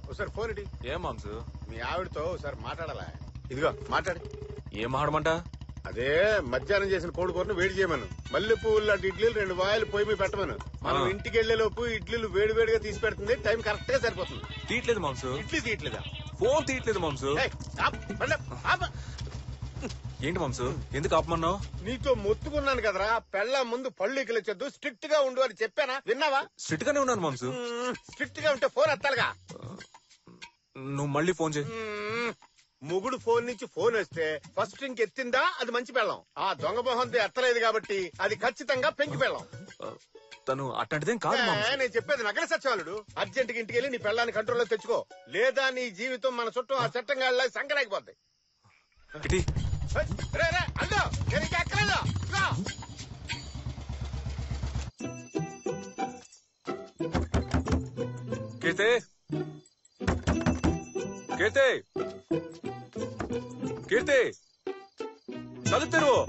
ఒకసారి ఫోన్ ఇటీ. ఏం మాంసు? మీ ఆవిడతో ఒకసారి మాట్లాడాలా? ఇదిగో మాట్లాడి. ఏం మాట్లాడమంట? అదే మధ్యాహ్నం చేసిన కోడి కూరను వేడి చేయమను. మల్లె పువ్వులు లాంటి ఇడ్లీలు 2 వాయిలు పొయ్యి మీద పెట్టమను. మనం ఇంటికి వెళ్లే లోపు ఇడ్లీలు వేడి వేడిగా తీసి పెడుతుంది. టైం కరెక్ట్ గా సరిపోతుంది. తీయట్లేదు మాంసు. ఇడ్లీ తీయట్లేదా? ఫోన్ తీయట్లేదు మాంసు. ఏంటి మాంసు, ఎందుకు ఆపమన్నావు? నీతో మొత్తుకున్నాను కదరా, పెళ్ళ ముందు పళ్ళు ఇకలొచ్చొద్దు, స్ట్రిక్ట్ గా ఉండు అని చెప్పానా? విన్నావా? స్ట్రిక్ట్ గానే ఉన్నాను మాంసు. స్ట్రిక్ట్ గా ఉంటే ఫోన్ ఎత్తాలిగా. నువ్వు మళ్ళీ ఫోన్ చేయి. మొగుడు ఫోన్ నుంచి ఫోన్ వస్తే ఫస్ట్ రింగ్ ఎత్తిందా అది మంచి పెళ్ళం. ఆ దొంగ మొహంతో ఎత్తలేదు కాబట్టి అది ఖచ్చితంగా పెంకి పెళ్ళం. తను అట్లాంటిదేం కాదు. నేను చెప్పేది నగల సచివాలుడు. అర్జెంట్ గా ఇంటికి వెళ్ళి నీ పెళ్ళాన్ని కంట్రోల్లో తెచ్చుకో, లేదా నీ జీవితం మన చుట్టూ ఆ చట్టంగా సంకరాగిపోద్ది. అల్లో నేను ఇంకా ఎక్కలేదు. కీర్తి, కీర్తి, కీర్తి, కళ్ళు తెరువు.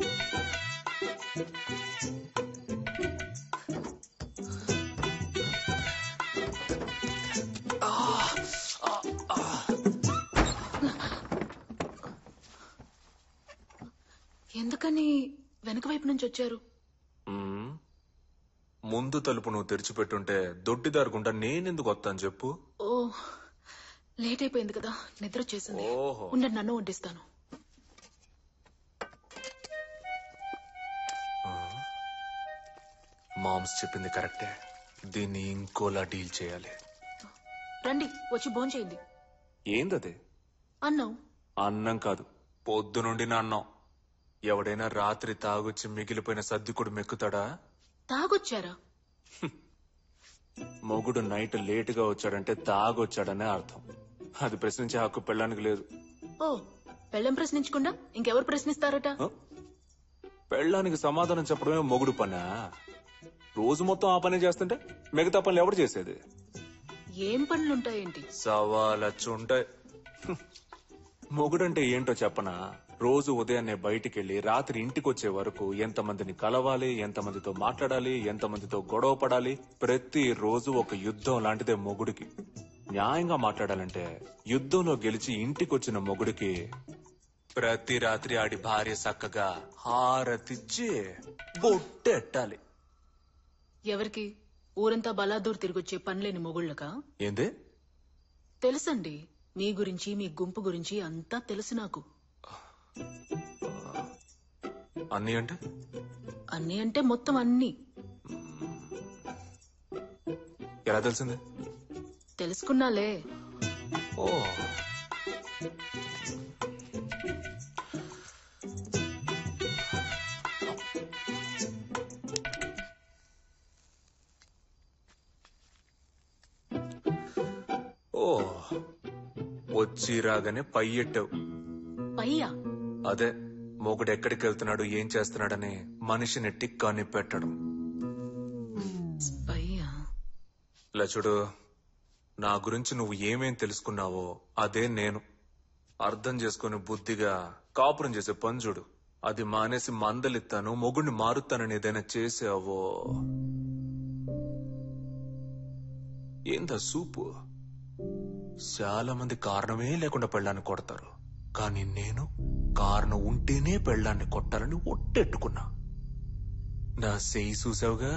ఎందుకని వెనక వైపు నుంచి వచ్చారు? ముందు తలుపు నువ్వు తెరిచిపెట్టుంటే దొడ్డిదారుకుంటా నేనెందుకు వస్తాను చెప్పు. ఓ లేట్ అయిపోయింది కదా, నిద్ర వచ్చేసింది. ఉండండి, నన్ను వడ్డిస్తాను. మామ్స్ చెప్పింది కరెక్టే, దీన్ని ఇంకోలా డీల్ చేయాలి. రండి, వచ్చి భోంచేయండి. ఏందది? అన్నం. అన్నం కాదు, పొద్దునుండి అన్నం. ఎవడైనా రాత్రి తాగొచ్చి మిగిలిపోయిన సర్దికుడు మెక్కుతాడా? తాగొచ్చారా? మొగుడు నైట్ లేటుగా వచ్చాడంటే తాగొచ్చాడనే అర్థం. అది ప్రశ్నించే హక్కు పెళ్ళానికి లేదు. ఓ, పెళ్ళం ప్రశ్నించకుండా ఇంకెవరు ప్రశ్నిస్తారట? పెళ్ళానికి సమాధానం చెప్పడమే మొగుడు పనా? రోజు మొత్తం ఆ పని చేస్తుంటే మిగతా పనులు ఎవరు చేసేది? ఏం పనులుంటాయేంటి? సవాలచ్చుంటాయి. మొగుడంటే ఏంటో చెప్పనా? రోజు ఉదయాన్నే బయటికెళ్లి రాత్రి ఇంటికొచ్చే వరకు ఎంతమందిని కలవాలి, ఎంతమందితో మాట్లాడాలి, ఎంతమందితో గొడవ పడాలి. ప్రతి రోజు ఒక యుద్ధం లాంటిదే మొగుడికి. న్యాయంగా మాట్లాడాలంటే యుద్ధంలో గెలిచి ఇంటికొచ్చిన మొగుడికి ప్రతి రాత్రి ఆడి భార్య చక్కగా హారతిచ్చి బొట్టెట్టాలి. ఎవరికి? ఊరంతా బలాదూర్ తిరిగొచ్చే పనిలేని మొగుళ్ళకా? ఏందే? తెలుసండి, మీ గురించి మీ గుంపు గురించి అంతా తెలుసు నాకు. అన్నీ అంటే? అన్నీ అంటే మొత్తం అన్నీ. ఎలా తెలిసింది? తెలుసుకున్నాలే. ఓ, వచ్చి రాగానే పై ఎట్టావు. పయ్యా? అదే, మొగుడు ఎక్కడికి వెళ్తున్నాడు, ఏం చేస్తున్నాడని మనిషిని టిక్కాని పెట్టడం. ఇలా చూడు, నా గురించి నువ్వు ఏమేం తెలుసుకున్నావో అదే నేను. అర్థం చేసుకుని బుద్ధిగా కాపురం చేసే పని చూడు. అది మానేసి మందలిస్తాను, మొగుడిని మారుతానని ఏదైనా చేసావో. ఏందా సూపు? చాలా మంది కారణమే లేకుండా పెళ్ళాన్ని కొడతారు, కానీ నేను కారణం ఉంటేనే పెళ్ళాన్ని కొట్టాలని ఒట్టెట్టుకున్నా. నా చేయి చూసావుగా,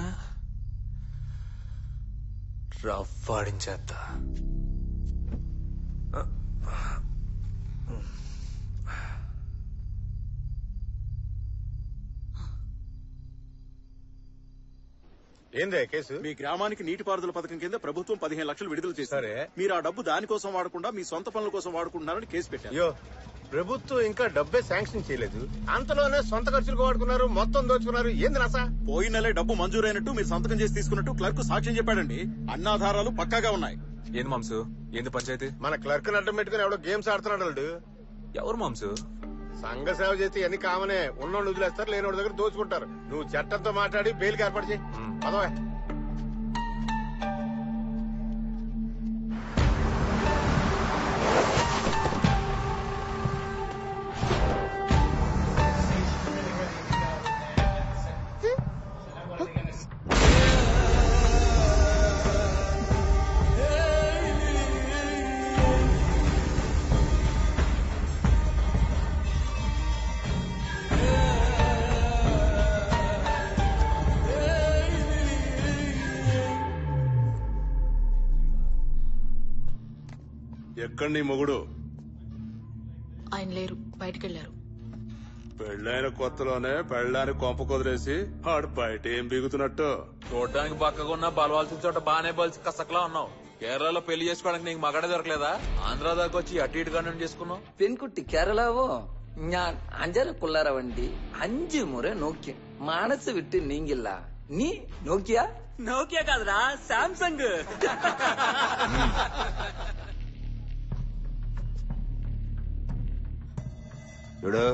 రఫ్ఫాడించేస్తా. ఏందే కేసు? మీ గ్రామానికి నీటిపారుదల పథకం కింద ప్రభుత్వం 15 లక్షలు విడుదల చేశారు. మీరు ఆ డబ్బు దానికోసం వాడకుండా మీ సొంత పనుల కోసం వాడుకుంటున్నారని కేసు పెట్టారు. అయ్యో, ప్రభుత్వం ఇంకా డబ్బే శాంక్షన్ చేయలేదు, అంతలోనే సొంత ఖర్చులకు వాడుకున్నారు, మొత్తం దోచుకున్నారు. ఏంది నసా? పోయిన నెలే డబ్బు మంజూరైనట్టు మీరు సంతకం చేసి తీసుకున్నట్టు క్లర్క్ సాక్ష్యం చెప్పాడండి. అన్నాధారాలు పక్కాగా ఉన్నాయి. ఏంది మాంసు, ఏంది పంచాయతీ? మన క్లర్క్ అడ్డం పెట్టుకుని ఎవడో గేమ్స్ ఆడుతున్నాడు. ఎవరు మాంసు? సంఘ సేవ చేస్తే ఎన్ని కామనే. ఉన్నోళ్ళు వదిలేస్తారు, లేనోడి దగ్గర దోచుకుంటారు. నువ్వు చట్టంతో మాట్లాడి బెయిల్కి ఏర్పాటు చేయి. అదవే. ఎక్కడ నీ మొగుడు? ఆయన లేరు, బయటకెళ్లారు. పెళ్ళైన కొత్తలోనే పెళ్ళాన్ని కొంప కుదిరేసి ఆడు బయట ఏం బిగుతున్నట్టు. చూడడానికి పక్కగా ఉన్నా బలవాల్సిన చోట బానే బలిసి కసకలా ఉన్నావు. కేరళలో పెళ్లి చేసుకోవడానికి నీకు మగడే దొరకలేదా? ఆంధ్ర దాకా వచ్చి అటు ఇటుగా చేసుకున్నావు. പെൺകുട്ടി കേരളാവോ ഞാൻ 5 കൊള്ളാറ വണ്ടി 5 മുறை നോക്കി മനസ്സ് വിട്ട് നീങ്ങില്ല. നീ നോക്കിയാ? നോക്കിയാ కాదురా సామ్సంగ్. చూడు,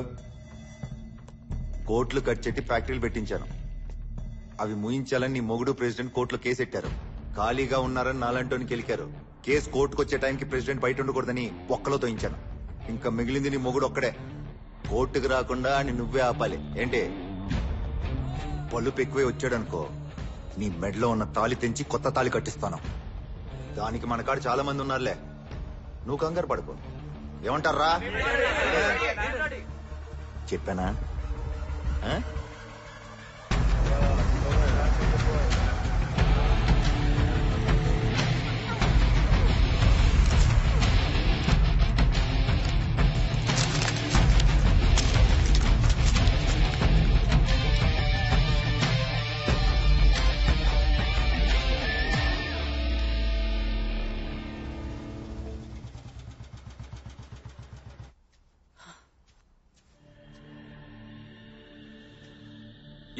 కోట్లు కట్ ఫ్యాక్టరీలు పెట్టించాను. అవి ముయించాలని నీ మొగుడు ప్రెసిడెంట్ కోర్టులో కేసెట్టారు. ఖాళీగా ఉన్నారని నాలంటోనికి గెలికారు. కేసు కోర్టుకు వచ్చే టైంకి ప్రెసిడెంట్ బయట ఉండకూడదని ఒక్కలో తోయించాను. ఇంకా మిగిలింది నీ మొగుడు ఒక్కడే. కోర్టుకు రాకుండా అని నువ్వే ఆపాలి. ఏంటి పలుపు ఎక్కువే వచ్చాడనుకో, నీ మెడలో ఉన్న తాళి తెంచి కొత్త తాళి కట్టిస్తాను. దానికి మన కాడ చాలా మంది ఉన్నారులే, నువ్వు కంగారు పడుకో. ఏమంటారా? చెప్పానా?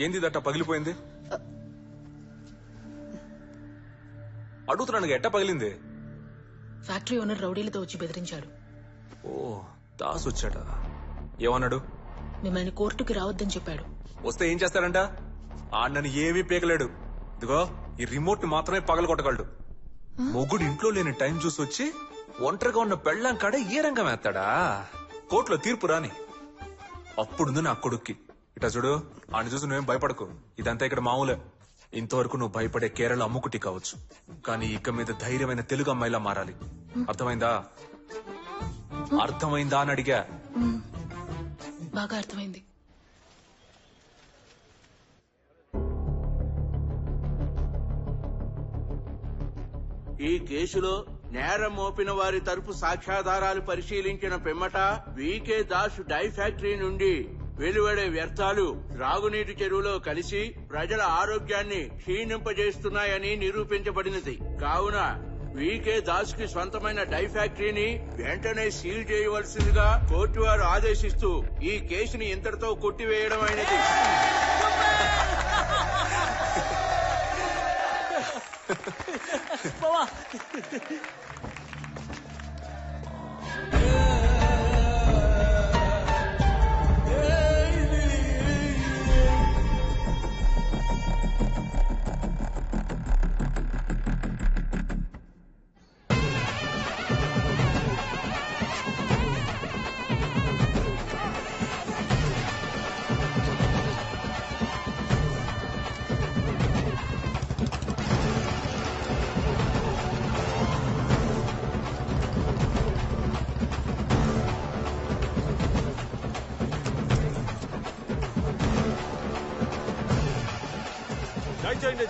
ఏంది దట్ట పగిలిపోయింది? అడుగుతున్నాను, ఎట్ట పగిలింది? ఫ్యాక్టరీ ఓనర్ రౌడీలతో వచ్చి బెదిరించాడు. ఓ, దాస్ వచ్చాడా? ఏమన్నాడు? మిమ్మల్ని కోర్టుకి రావద్దని చెప్పాడు. వస్తే ఏం చేస్తాడంట? నన్ను ఏమీ పీకలేడు. ఇదిగో ఈ రిమోట్ ని మాత్రమే పగలగొట్టగలడు. మొగుడు ఇంట్లో లేని టైం చూసి వచ్చి ఒంటరిగా ఉన్న పెళ్ళాం కాడ ఏ రంగం వేస్తాడా? కోర్టులో తీర్పు రాని అప్పుడుంది నా కొడుక్కి. ఇటా చూడు, ఆయన చూసి నువ్వేం భయపడకు. ఇదంతా ఇక్కడ మామూలే. ఇంతవరకు నువ్వు భయపడే కేరళ అమ్ముకుటి కావచ్చు, కానీ ఇక మీద ధైర్యమైన తెలుగు అమ్మాయిలా మారాలి. అర్థమైందా? అర్థమైందా అని అడిగా. బాగా అర్థమైంది. ఈ కేసులో నేరం మోపిన వారి తరపు సాక్ష్యాధారాలు పరిశీలించిన పిమ్మట వీకే దాస్ డై ఫ్యాక్టరీ నుండి వెలువడే వ్యర్థాలు రాగునీటి చెరువులో కలిసి ప్రజల ఆరోగ్యాన్ని క్షీణింపజేస్తున్నాయని నిరూపించబడినది. కావున వీకే దాస్ కి సొంతమైన డై ఫ్యాక్టరీని వెంటనే సీల్ చేయవలసిందిగా కోర్టు వారు ఆదేశిస్తూ ఈ కేసుని ఇంతటితో కొట్టివేయడం అయినది.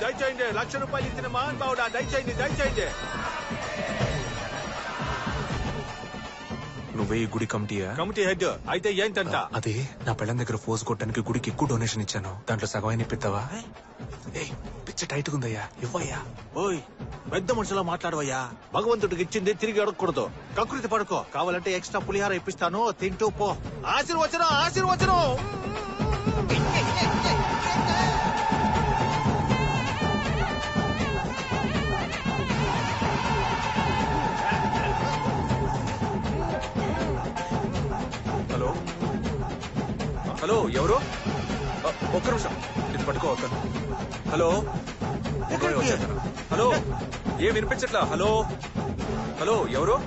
దయచేయండి, ₹1,00,000 ఇచ్చిన మహాన్ బావుడా, దయచేయండి. నువ్వే ఈ గుడి కమిటీయా? కమిటీ హెడ్ అయితే ఏంటంట? అదే నా పెళ్ళం దగ్గర ఫోజ్ కొట్టడానికి గుడికి ఎక్కువ డొనేషన్ ఇచ్చాను. దాంట్లో సగమైన ఇప్పిస్తావా? పిచ్చ టైట్ ఉందయ్యా, ఇవ్వయ్యా. ఓయ్, పెద్ద మనుషులా మాట్లాడవయ్యా. భగవంతుడికి ఇచ్చింది తిరిగి అడగకూడదు. కకృతి పడుకో. కావాలంటే ఎక్స్ట్రా పులిహార ఇప్పిస్తాను, తింటూ పో. ఆశీర్వచనం. హలో, ఎవరు? ఒక్క నిమిషం, ఇది పట్టుకో. హలో, హలో, ఏం వినిపించట్లా? హలో, ఎవరు?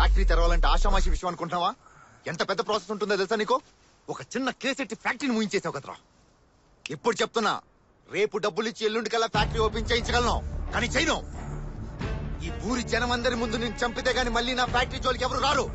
ఫ్యాక్టరీ తెరవాలంటే ఆషామాషి విషయం అనుకుంటున్నావా? ఎంత పెద్ద ప్రాసెస్ ఉంటుందో తెలుసా నీకు? ఒక చిన్న కేసెట్టి ఫ్యాక్టరీని ముయించేసావు కదరా. ఇప్పుడు చెప్తున్నా, రేపు డబ్బులు ఇచ్చి ఎల్లుండికల్లా ఫ్యాక్టరీ ఓపెన్ చేయించగలను, కానీ చేయను. ఈ ఊరి జనం అందరి ముందు నేను చంపితే గాని మళ్ళీ నా ఫ్యాక్టరీ జోలికి ఎవరు రారు.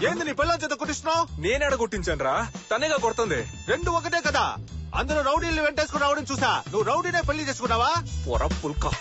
ఏంది నీ పిల్లల చేత కొట్టిస్తున్నావు? నేనేడ కొట్టించాను రా, తనేగా కొడుతుంది. రెండు ఒకటే కదా. అందులో రౌడీలు వెంటేసుకుని రావడం చూసా. నువ్వు రౌడీనే పెళ్లి చేసుకున్నావా? పొర పుల్కా.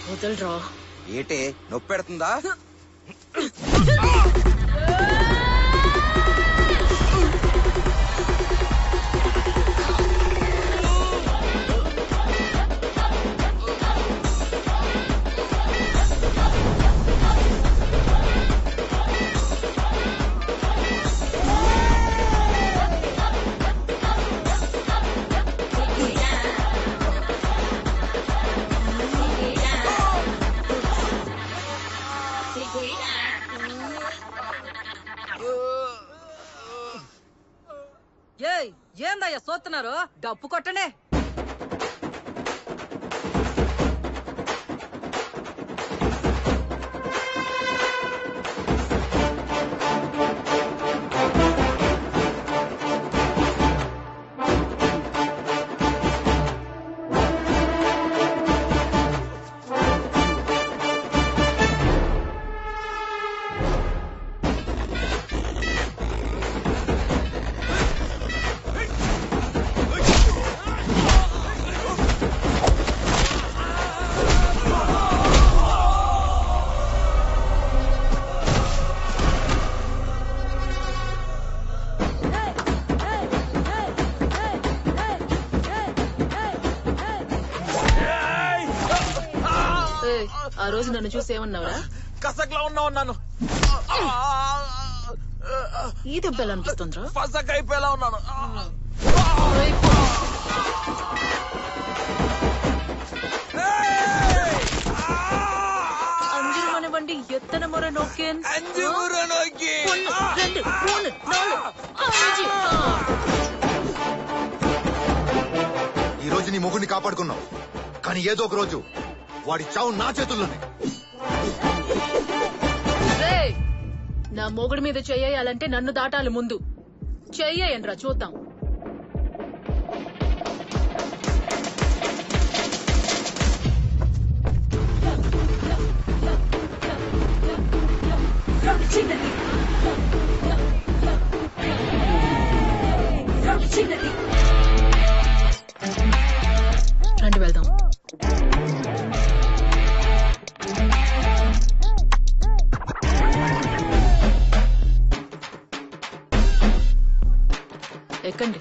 వదలరా. ఏటే నొప్పి పెడుతుందా? ఏందయ్యా సోతున్నారు? డప్పు కొట్టనే. ఆ రోజు నన్ను చూసి ఏమన్నావురా? కసక్లా ఉన్నాను. ఈ దెబ్బలు అనిపిస్తుందిరా? పసక్ అయిపోయేలా ఉన్నాను. అంజురు మనవండి ఎత్తన మొర నోకేన్. ఈ రోజు నీ మొగుడిని కాపాడుకున్నావు, కానీ ఏదో ఒక రోజు వాడి చావు నా చేతుల్లోనే. నా మొగుడి మీద చెయ్యాలంటే నన్ను దాటాలి ముందు. చెయ్యండ్రా చూద్దాం. వెళ్దాం. ఎక్కండి.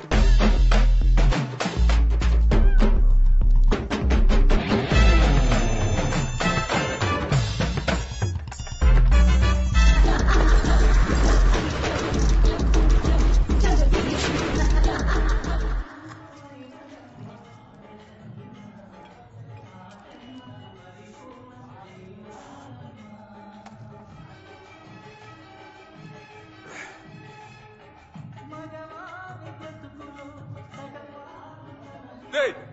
Hey!